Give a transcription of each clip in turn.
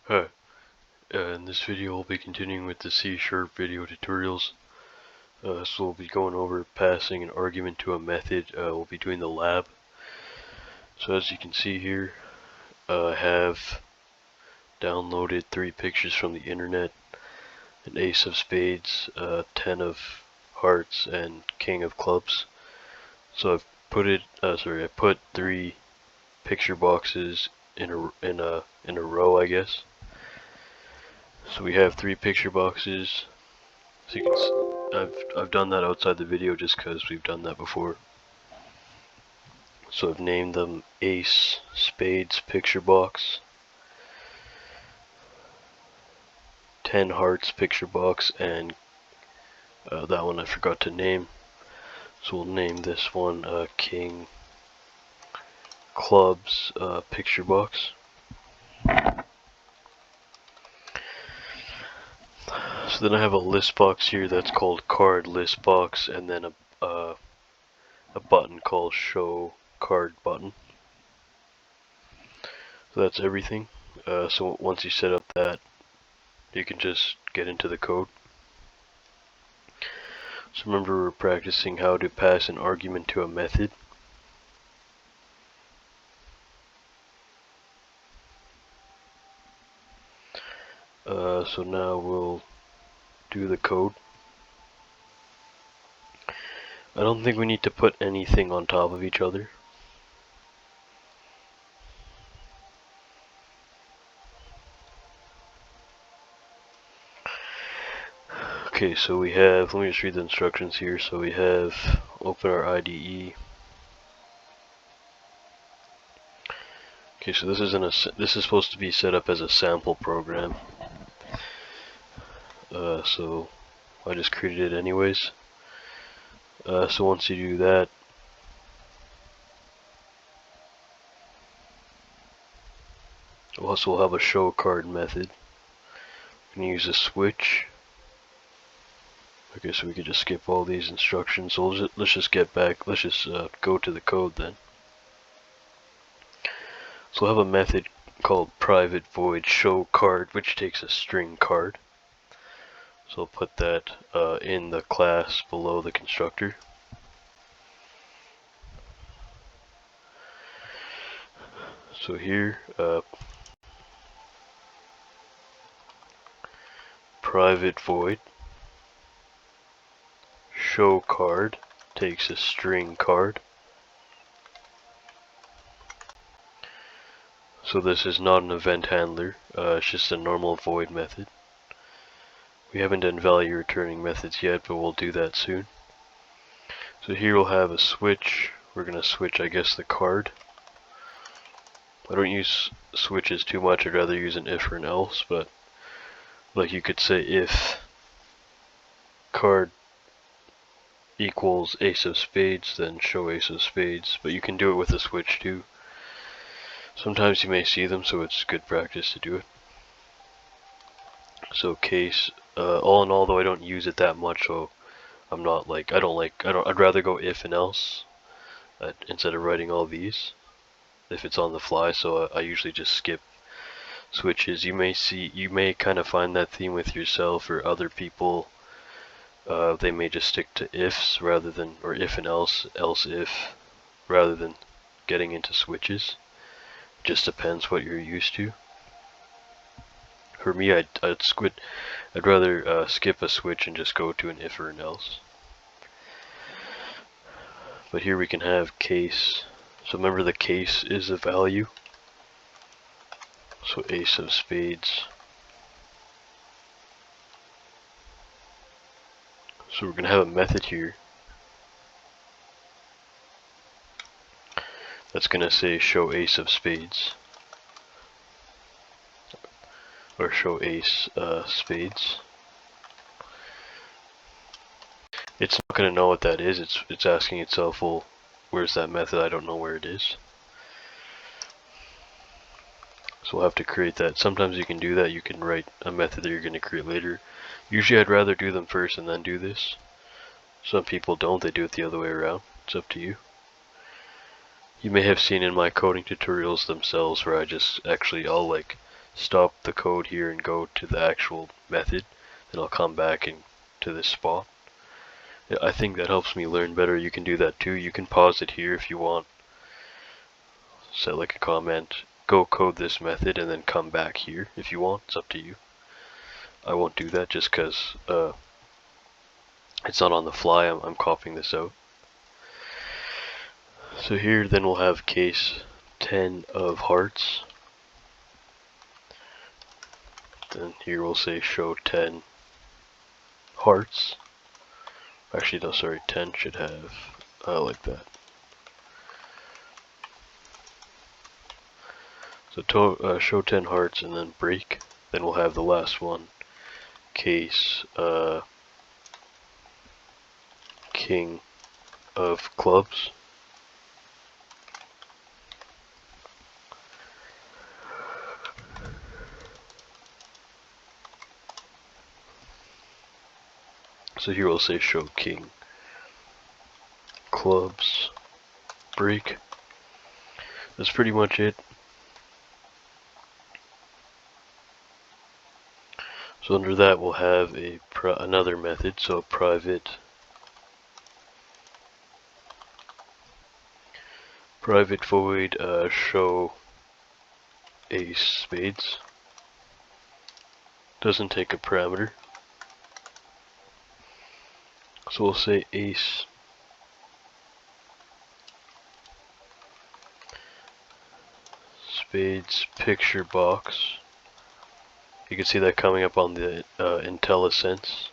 Hi, in this video we'll be continuing with the C# video tutorials. So we'll be going over passing an argument to a method. We'll be doing the lab. So as you can see here, I have downloaded 3 pictures from the internet: an ace of spades, 10 of hearts, and king of clubs. So I've put I put 3 picture boxes in a row, I guess. So we have 3 picture boxes. So you can I've done that outside the video just because we've done that before. So I've named them Ace Spades Picture Box, 10 Hearts Picture Box, and that one I forgot to name. So we'll name this one King Clubs Picture Box. So then I have a list box here that's called Card List Box, and then a button called Show Card Button. So that's everything. So once you set up that, you can just get into the code. So remember, we're practicing how to pass an argument to a method. So now we'll do the code. I don't think we need to put anything on top of each other. Okay, so we have, let me just read the instructions here. So we have, open our IDE. Okay, so this is supposed to be set up as a sample program. So I just created it anyways. So once you do that, we'll have a show card method. We can use a switch. Okay, so we could just skip all these instructions. So let's just get back. Let's just go to the code then. So we'll have a method called private void show card, which takes a string card. So I'll put that in the class below the constructor. So here, private void show card takes a string card. So this is not an event handler, it's just a normal void method. We haven't done value returning methods yet, but we'll do that soon. So here we'll have a switch. We're going to switch, I guess, the card. I don't use switches too much. I'd rather use an if or an else, but like you could say if card equals ace of spades, then show ace of spades, but you can do it with a switch too. Sometimes you may see them, so it's good practice to do it. So case, all in all, though I don't use it that much, so I'm not like, I'd rather go if and else instead of writing all these if it's on the fly, so I usually just skip switches. You may kind of find that theme with yourself or other people. They may just stick to ifs rather than, or if and else if, rather than getting into switches. Just depends what you're used to. For me, I'd rather skip a switch and just go to an if or an else. But here we can have case. So remember, the case is a value. So ace of spades. So we're going to have a method here that's going to say show ace of spades, or show ace spades. It's not going to know what that is. It's asking itself, well, where's that method? I don't know where it is. So we'll have to create that. Sometimes you can do that. You can write a method that you're going to create later. Usually I'd rather do them first and then do this. Some people don't. They do it the other way around. It's up to you. You may have seen in my coding tutorials themselves where I'll like stop the code here and go to the actual method, then I'll come back and to this spot. I think that helps me learn better. You can do that too. You can pause it here if you want. Set like a comment, go code this method, and then come back here if you want. It's up to you. I won't do that just because it's not on the fly. I'm copying this out. So here then we'll have case 10 of hearts. Then here we'll say show 10 hearts. Actually, no, sorry, 10 should have like that. So show 10 hearts and then break. Then we'll have the last one, case king of clubs. So here we'll say show king clubs break. That's pretty much it. So under that we'll have another method, so private void show ace spades. Doesn't take a parameter. So we'll say ace spades picture box. You can see that coming up on the IntelliSense.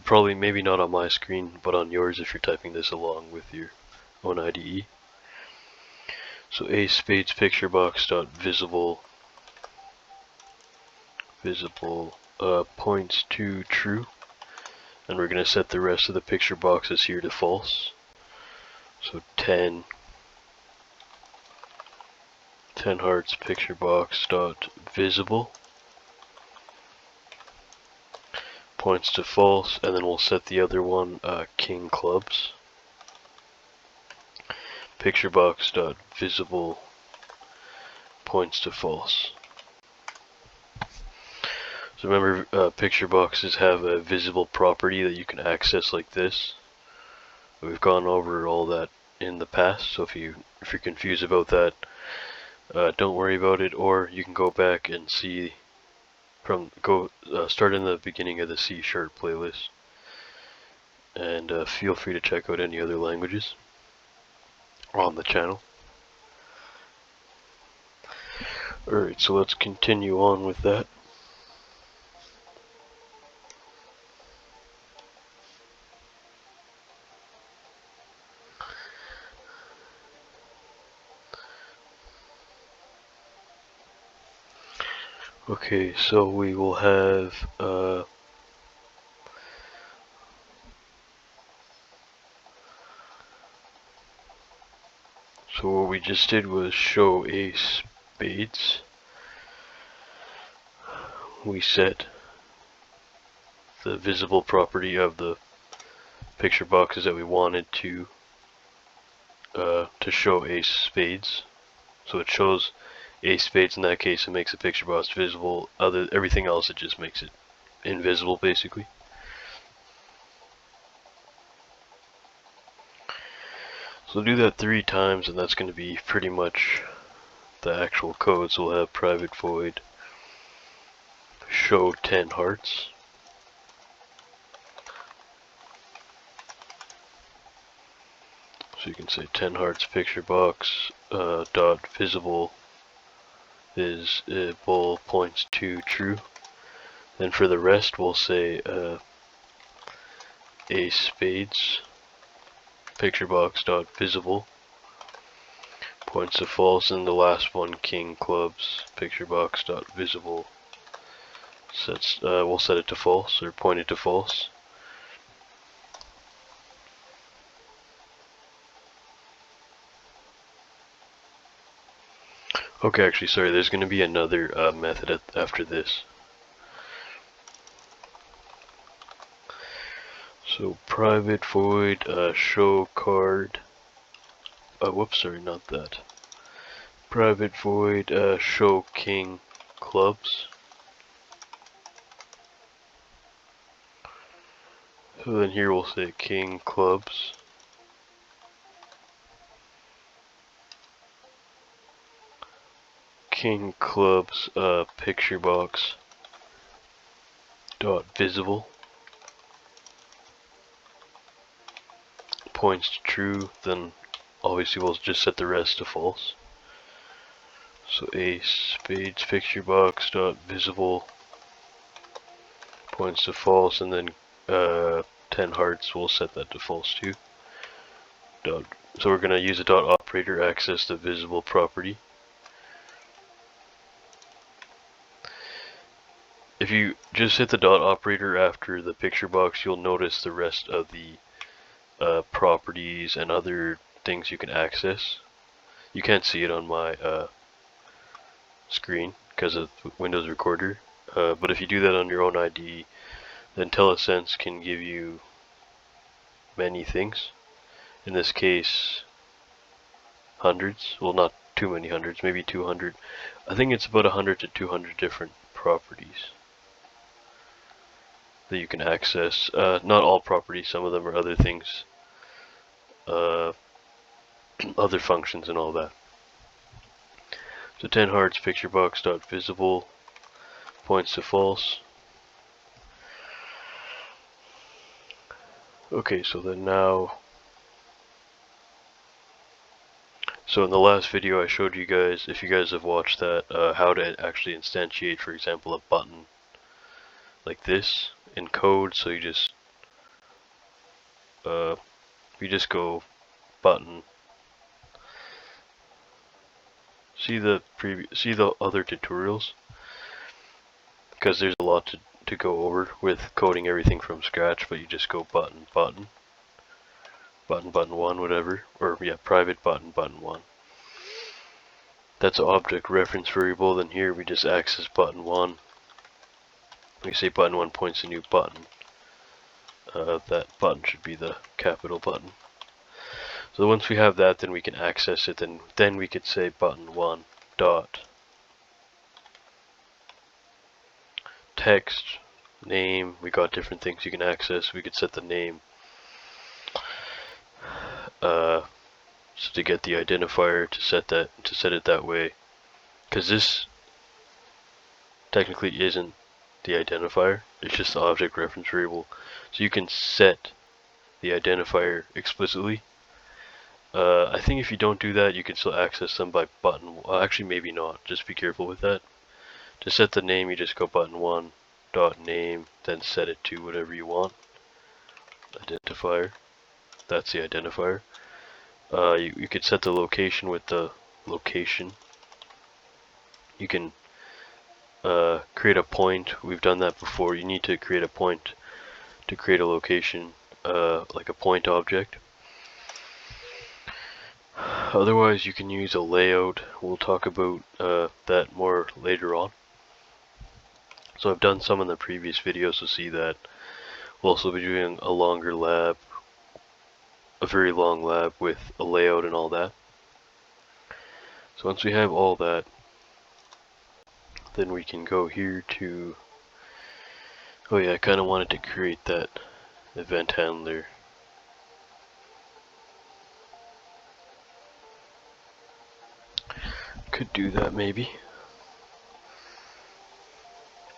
Probably maybe not on my screen, but on yours if you're typing this along with your own IDE. So ace spades picture box dot visible points to true, and we're going to set the rest of the picture boxes here to false. So 10 hearts picture box dot visible points to false, and then we'll set the other one king clubs picture box dot visible points to false. So remember, picture boxes have a visible property that you can access like this. We've gone over all that in the past, so if you're confused about that, don't worry about it, or you can go back and see start in the beginning of the C# playlist, and feel free to check out any other languages on the channel. Alright, so let's continue on with that. Okay, so we will have so what we just did was show ace spades. We set the visible property of the picture boxes that we wanted to show ace spades. So it shows ace spades in that case. It makes the picture box visible. Everything else, it just makes it invisible basically. So do that 3 times, and that's going to be pretty much the actual code. So we'll have private void show 10 hearts. So you can say 10 hearts picture box dot visible points to true. Then for the rest we'll say ace spades picture box dot visible points to false, and the last one king clubs picture box dot visible we'll set it to false, or point it to false. Okay, actually, sorry, there's going to be another method after this. So private void show card. Whoops, sorry, not that. Private void show king clubs. So then here we'll say king clubs. King clubs picture box dot visible points to true. Then obviously we'll just set the rest to false. So a spades picture box dot visible points to false, and then 10 hearts we'll set that to false too. So we're going to use a dot operator access the visible property. If you just hit the dot operator after the picture box, you'll notice the rest of the properties and other things you can access. You can't see it on my screen because of Windows Recorder, but if you do that on your own ID, then IntelliSense can give you many things. In this case, hundreds. Well, not too many hundreds, maybe 200. I think it's about 100 to 200 different properties that you can access. Not all properties, some of them are other things, other functions and all that. So 10 hearts picture box dot visible points to false. Okay, so then now, so in the last video I showed you guys, if you guys have watched that, how to actually instantiate, for example, a button like this in code. So you just go button. See the other tutorials, because there's a lot to go over with coding everything from scratch. But you just go button button button button one, whatever, or yeah, private button button one. That's object reference variable. Then here we just access button one. We say button one points a new button. That button should be the capital button. So once we have that, then we can access it, and then we could say button one dot text name. We got different things you can access. We could set the name. So to get the identifier, to set it that way, because this technically isn't the identifier, it's just the object reference variable. So you can set the identifier explicitly. I think if you don't do that, you can still access them by button. Actually, maybe not. Just be careful with that. To set the name, you just go button one dot name, then set it to whatever you want. Identifier. That's the identifier. You could set the location with the location. You can create a point. We've done that before. You need to create a point to create a location, like a point object. Otherwise, you can use a layout. We'll talk about that more later on. So I've done some in the previous video, so see that. We'll also be doing a longer lab, a very long lab with a layout and all that. So once we have all that, then we can go here to, oh yeah, I kind of wanted to create that event handler. Could do that maybe.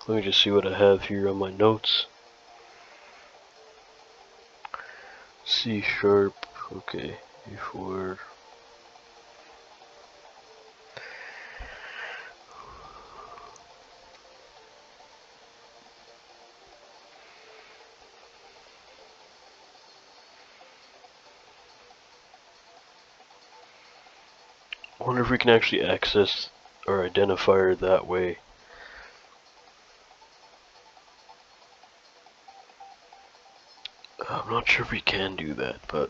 Let me just see what I have here on my notes. C#, okay, A4. I wonder if we can actually access our identifier that way. I'm not sure if we can do that, but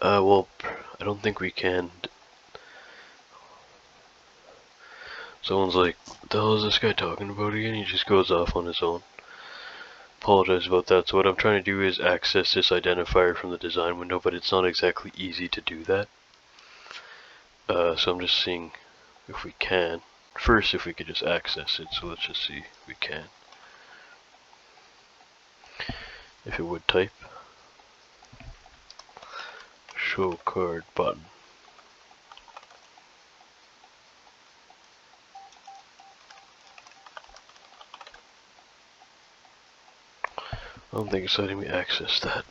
well, I don't think we can. Someone's like, what the hell is this guy talking about again? He just goes off on his own. Apologize about that. So what I'm trying to do is access this identifier from the design window, but it's not exactly easy to do that. So I'm just seeing if we can. first if we could just access it. So let's just see if we can. If it would type show card button. I don't think it's letting me access that.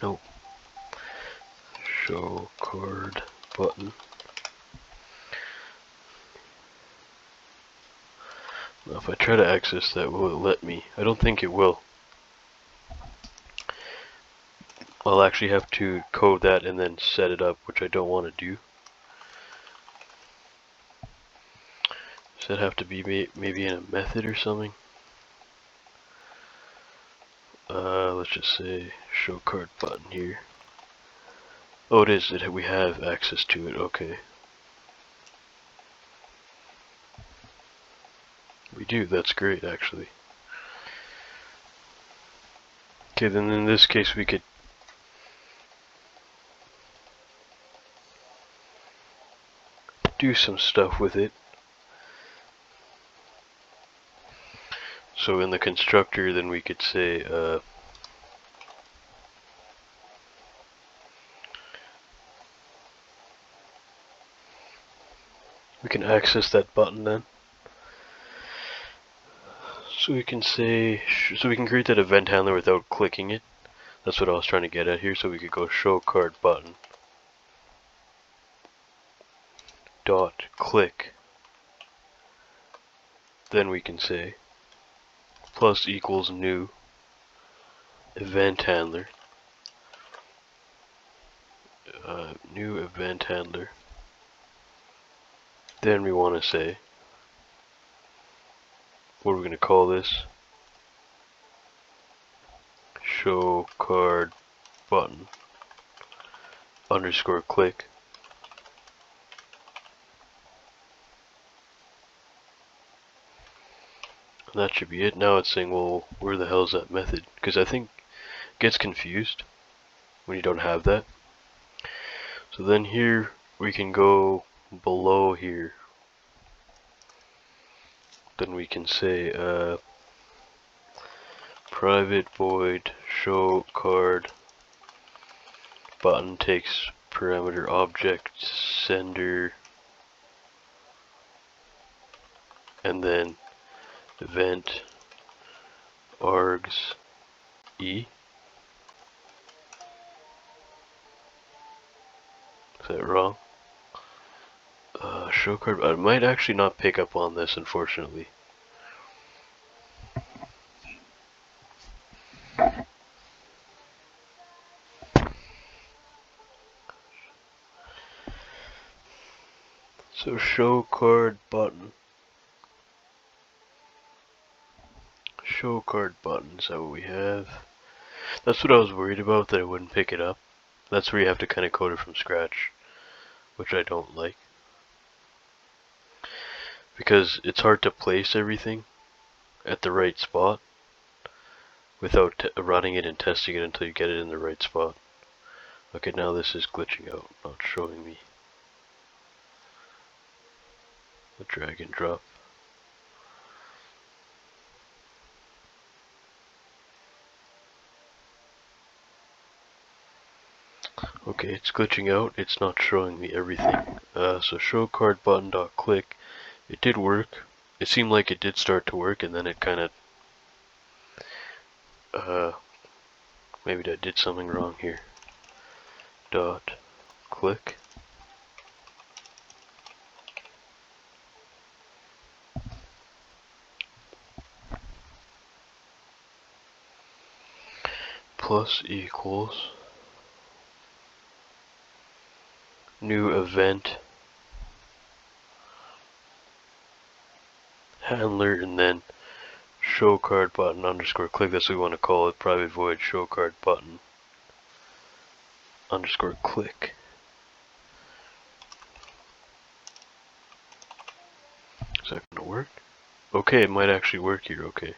Nope. Show card button. Now if I try to access that, will it let me? I don't think it will. I'll actually have to code that and then set it up, which I don't want to do. Does that have to be maybe in a method or something? Let's just say show card button here. Oh, it is. We have access to it. Okay. We do. That's great, actually. Okay, then in this case we could do some stuff with it. So in the constructor, then we could say we can access that button then. So we can say, so we can create that event handler without clicking it. That's what I was trying to get at here. So we could go show card button dot click. Then we can say plus equals new event handler. New event handler. Then we want to say, what are we going to call this? Show card button underscore click. And that should be it. Now it's saying, well, where the hell is that method? Because I think it gets confused when you don't have that. So then here we can go below here. Then we can say private void show card button takes parameter object sender and then event args e. Is that wrong? Show card. I might actually not pick up on this, unfortunately. So show card button. Show card button. Is that what we have? That's what I was worried about, that it wouldn't pick it up. That's where you have to kind of code it from scratch, which I don't like. Because it's hard to place everything at the right spot without running it and testing it until you get it in the right spot. Okay, now this is glitching out, not showing me the drag and drop. Okay, it's glitching out, it's not showing me everything. So show card button dot click. It did work. It seemed like it did start to work, and then it kind of maybe I did something wrong here. Dot click. Plus equals new event handler and then show card button underscore click. That's what we want to call it. Private void show card button underscore click. Is that gonna work? Okay, it might actually work here. Okay,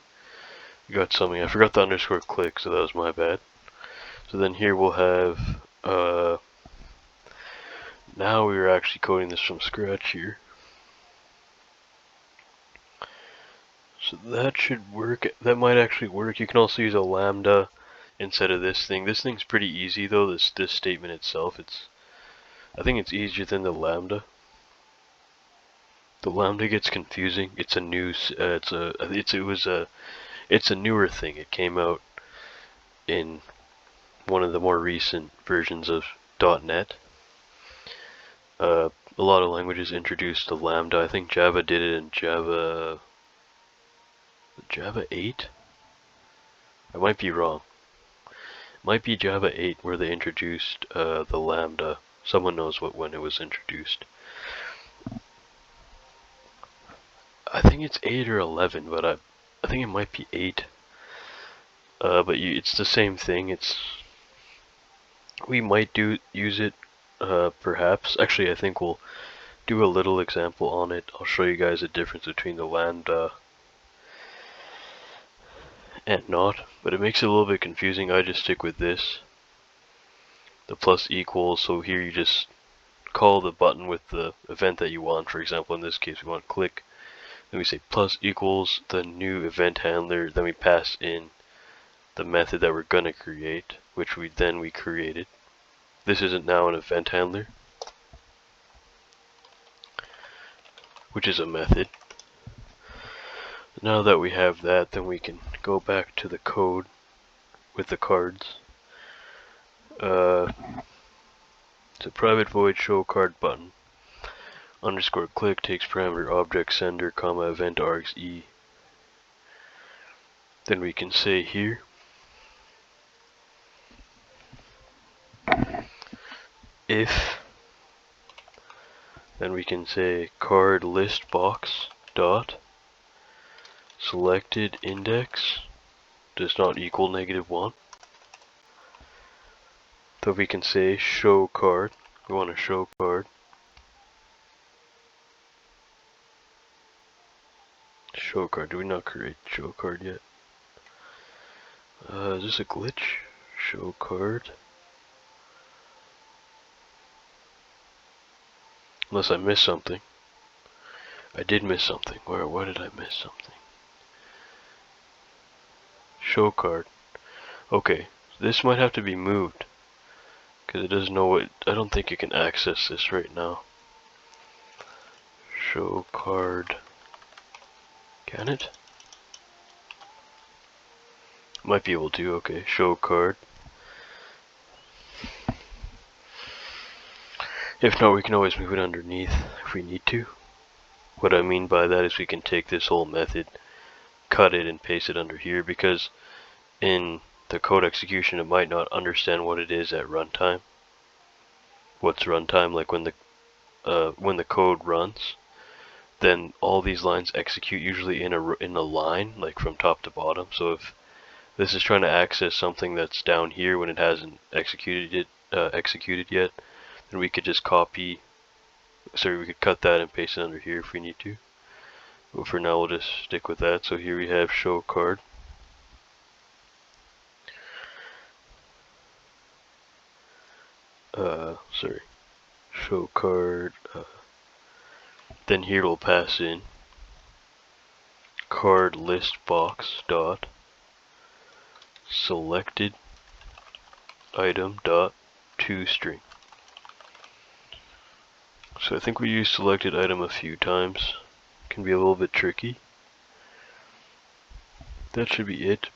you got something. I forgot the underscore click, so that was my bad. So then here we'll have Now we're actually coding this from scratch here. So that should work. That might actually work. You can also use a lambda instead of this thing. This thing's pretty easy though. This statement itself, I think it's easier than the lambda. The lambda gets confusing. It's a new it's a newer thing. It came out in one of the more recent versions of .NET. A lot of languages introduced the lambda. I think Java did it in Java 8? I might be wrong. It might be Java 8 where they introduced the lambda. Someone knows when it was introduced. I think it's 8 or 11, but I think it might be 8. But it's the same thing. We might use it, perhaps. Actually, I think we'll do a little example on it. I'll show you guys the difference between the lambda and not, but it makes it a little bit confusing. I just stick with this. The plus equals, so here you just call the button with the event that you want. For example, in this case, we want click. Then we say plus equals the new event handler. Then we pass in the method that we're gonna create, which we created. This isn't now an event handler, which is a method. Now that we have that, then we can go back to the code with the cards. It's a private void show card button. Underscore click takes parameter object sender, comma event args e. Then we can say here if, then we can say card list box dot selected index does not equal -1. So we can say show card. We want to show card. Show card. Do we not create show card yet? Is this a glitch? Show card. Unless I missed something. I did miss something. Why did I miss something? Show card. Okay, this might have to be moved. Because it doesn't know what. I don't think it can access this right now. Show card. Can it? Might be able to. Okay, show card. If not, we can always move it underneath if we need to. What I mean by that is we can take this whole method, cut it, and paste it under here, because in the code execution it might not understand what it is at runtime. What's runtime? Like when the code runs, then all these lines execute usually in a line, like from top to bottom. So if this is trying to access something that's down here when it hasn't executed yet, then we could just we could cut that and paste it under here if we need to. But for now, we'll just stick with that. So here we have show card. Show card. Then here it'll pass in card list box dot selected item dot toString. So I think we used selected item a few times. Can be a little bit tricky. That should be it.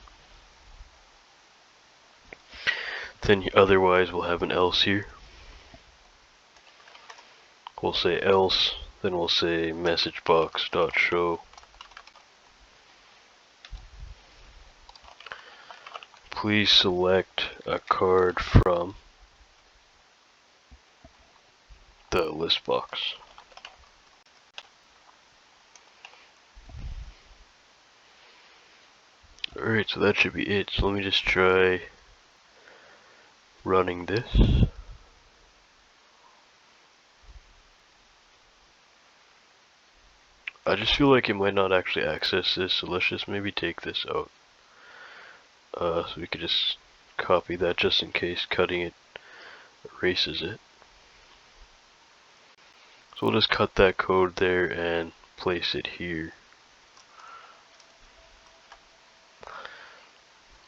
Then otherwise we'll have an else here. We'll say else, then we'll say message box dot show. Please select a card from the list box. Alright, so that should be it. So let me just try running this. I just feel like it might not actually access this, so let's just maybe take this out. So we could just copy that just in case cutting it erases it. So we'll just cut that code there and place it here.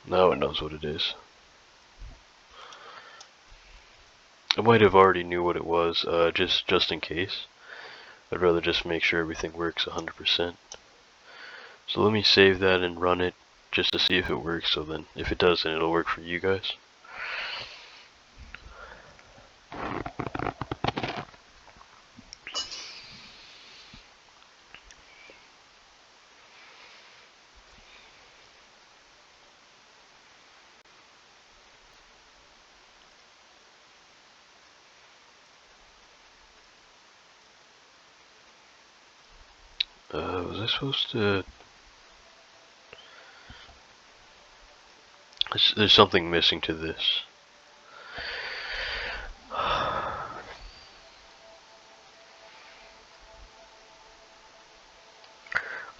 Now it knows what it is. I might have already knew what it was, just in case. I'd rather just make sure everything works 100%. So let me save that and run it just to see if it works, so then if it does, then it'll work for you guys. Was I supposed to... There's something missing to this. I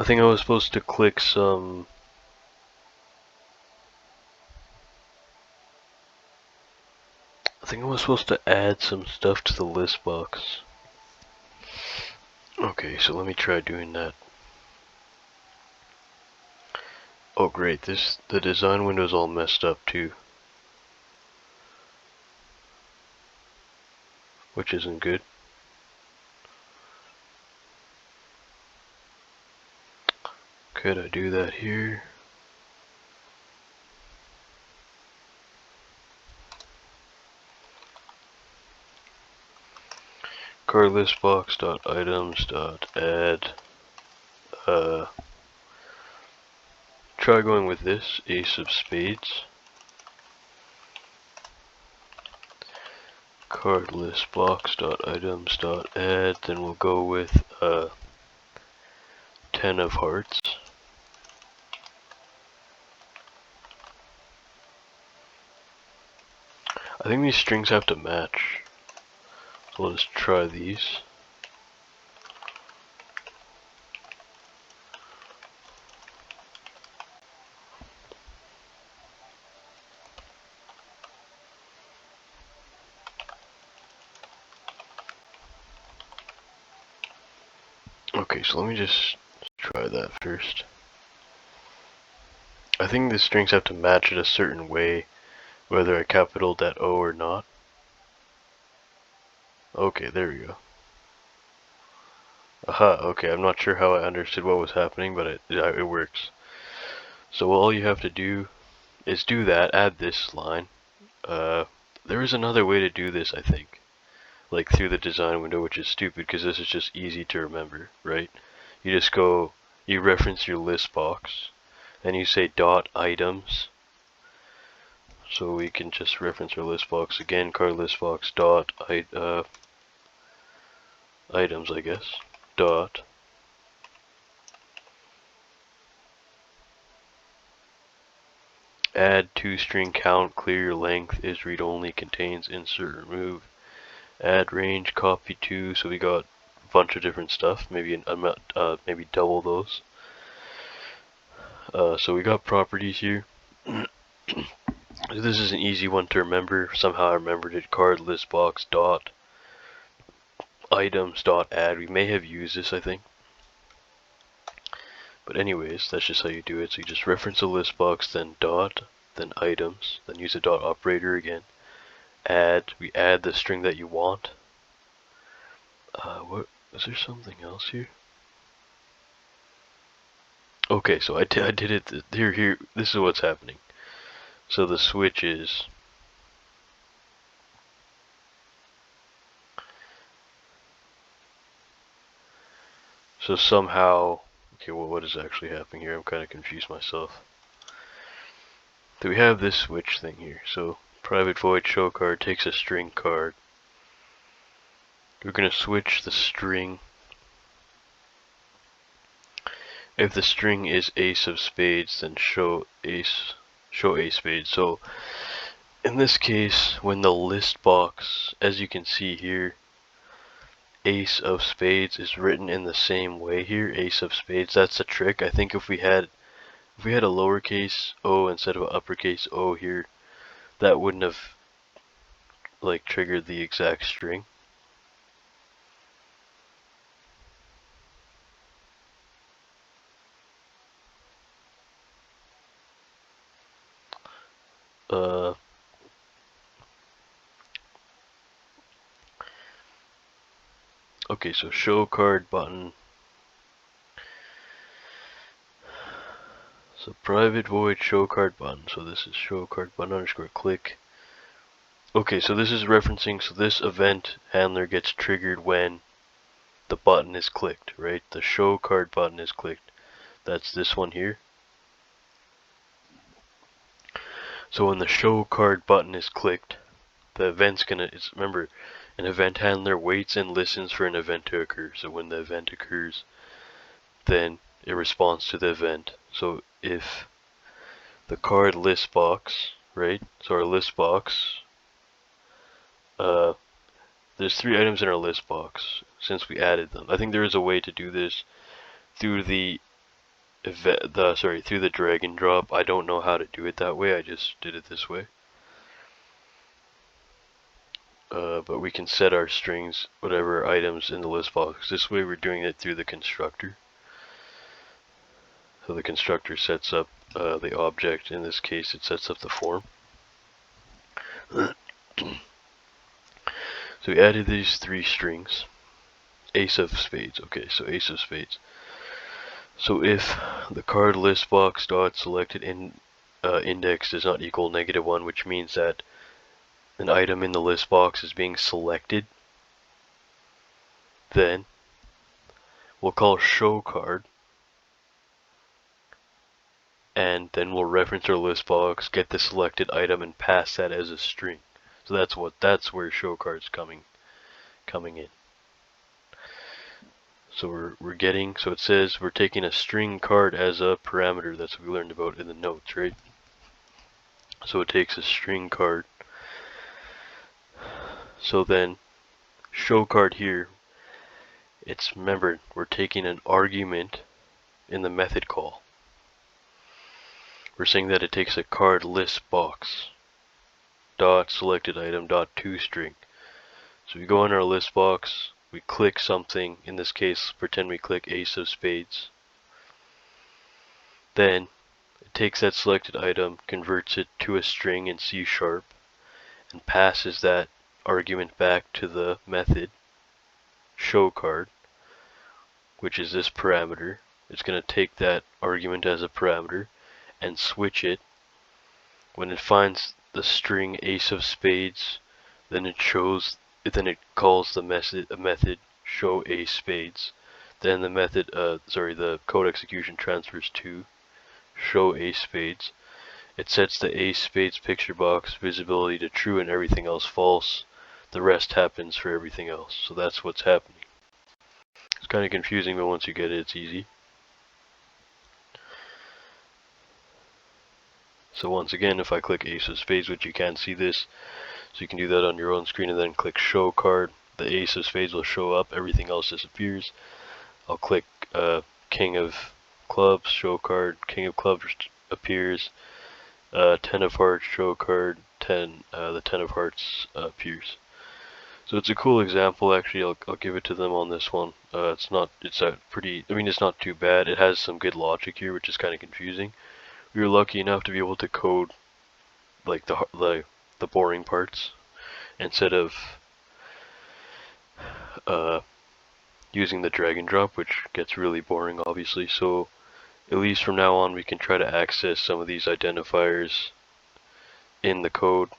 think I was supposed to click some... I think I was supposed to add some stuff to the list box. Okay, so let me try doing that. Oh great, the design window's all messed up too. Which isn't good. Could I do that here? Card list box dot items dot add. Try going with this, ace of spades. Card list box dot items dot add. Then we'll go with 10 of hearts. I think these strings have to match. So let's try these. Okay, so let me just try that first. I think the strings have to match it a certain way, whether I capital that O or not. Okay, there we go. Aha, okay, I'm not sure how I understood what was happening, but it works. So all you have to do is do that, add this line. There is another way to do this, I think. Like through the design window, which is stupid because this is just easy to remember, right? You just go, you reference your list box, and you say dot items. So we can just reference our list box again, card list box dot items, I guess, dot add to string count, clear your length, is read only, contains, insert, remove, add range, copy to. So we got a bunch of different stuff, maybe maybe double those. So we got properties here. This is an easy one to remember. Somehow I remembered it. Card list box dot items dot add. We may have used this, I think. But anyways, that's just how you do it. So you just reference a list box, then dot, then items, then use a dot operator again. Add. We add the string that you want. What is there something else here? Okay, so I did it. Here. This is what's happening. So the switch is. So somehow, okay, well, what is actually happening here? I'm kind of confused myself. So we have this switch thing here. So private void show card takes a string card. We're going to switch the string. If the string is ace of spades, then show a spade. So in this case, when the list box, as you can see here, ace of spades is written in the same way here, ace of spades, that's the trick. I think if we had a lowercase o instead of an uppercase O here, that wouldn't have like triggered the exact string. Okay, so show card button. So private void show card button. So this is show card button underscore click. Okay, so this is referencing, so this event handler gets triggered when the button is clicked, right? The show card button is clicked. That's this one here. So when the show card button is clicked, the event's remember, an event handler waits and listens for an event to occur. So when the event occurs, then it responds to the event. So if the card list box, right? So our list box, there's 3 items in our list box since we added them. I think there is a way to do this through the through the drag and drop. I don't know how to do it that way. I just did it this way. But we can set our strings, whatever items in the list box. This way we're doing it through the constructor. So the constructor sets up the object. In this case, it sets up the form. So we added these 3 strings. Ace of spades. Okay, so ace of spades. So if the card list box dot selected index does not equal -1, which means that an item in the list box is being selected, then we'll call show card, and then we'll reference our list box, get the selected item, and pass that as a string. So that's where show card's coming in. So so it says we're taking a string card as a parameter. That's what we learned about in the notes, right? So it takes a string card. So then show card here, remember, we're taking an argument in the method call. We're saying that it takes a card list box dot selected item dot toString. So we go in our list box, we click something. In this case, pretend we click ace of spades. Then it takes that selected item, converts it to a string in C#, and passes that argument back to the method show card, which is this parameter. It's going to take that argument as a parameter and switch it. When it finds the string ace of spades, then it calls the method show ace spades. Then the method the code execution transfers to show ace spades. It sets the ace spades picture box visibility to true and everything else false. The rest happens for everything else. So that's what's happening. It's kind of confusing, but once you get it, it's easy. So once again, if I click ace of spades, which you can't see this, so you can do that on your own screen, and then click show card, the ace of spades will show up, everything else disappears. I'll click king of clubs, show card, king of clubs appears, 10 of hearts, show card, the 10 of hearts appears. So it's a cool example. Actually, I'll give it to them on this one. It's not too bad. It has some good logic here, which is kind of confusing. We were lucky enough to be able to code like the boring parts instead of using the drag and drop, which gets really boring, obviously. So at least from now on, we can try to access some of these identifiers in the code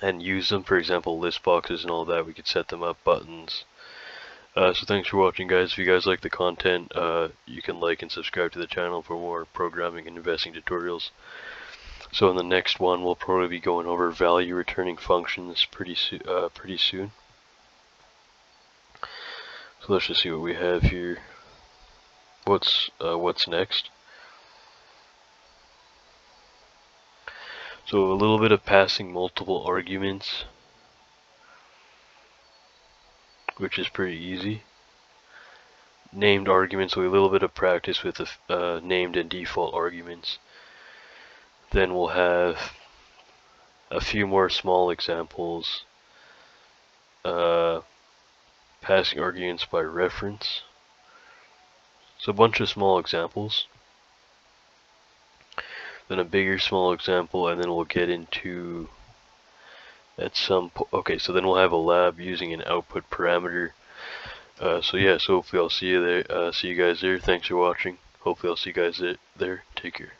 and use them. For example, list boxes and all that. We could set them up, buttons. So thanks for watching, guys. If you guys like the content, you can like and subscribe to the channel for more programming and investing tutorials. So in the next one, we'll probably be going over value returning functions pretty soon. So let's just see what we have here. What's next? So a little bit of passing multiple arguments, which is pretty easy. Named arguments, so a little bit of practice with the named and default arguments. Then we'll have a few more small examples. Passing arguments by reference. So a bunch of small examples. Then a bigger small example, and then we'll get into okay, so then we'll have a lab using an output parameter. So yeah, so hopefully I'll see you there. See you guys there. Thanks for watching. Hopefully I'll see you guys there. Take care.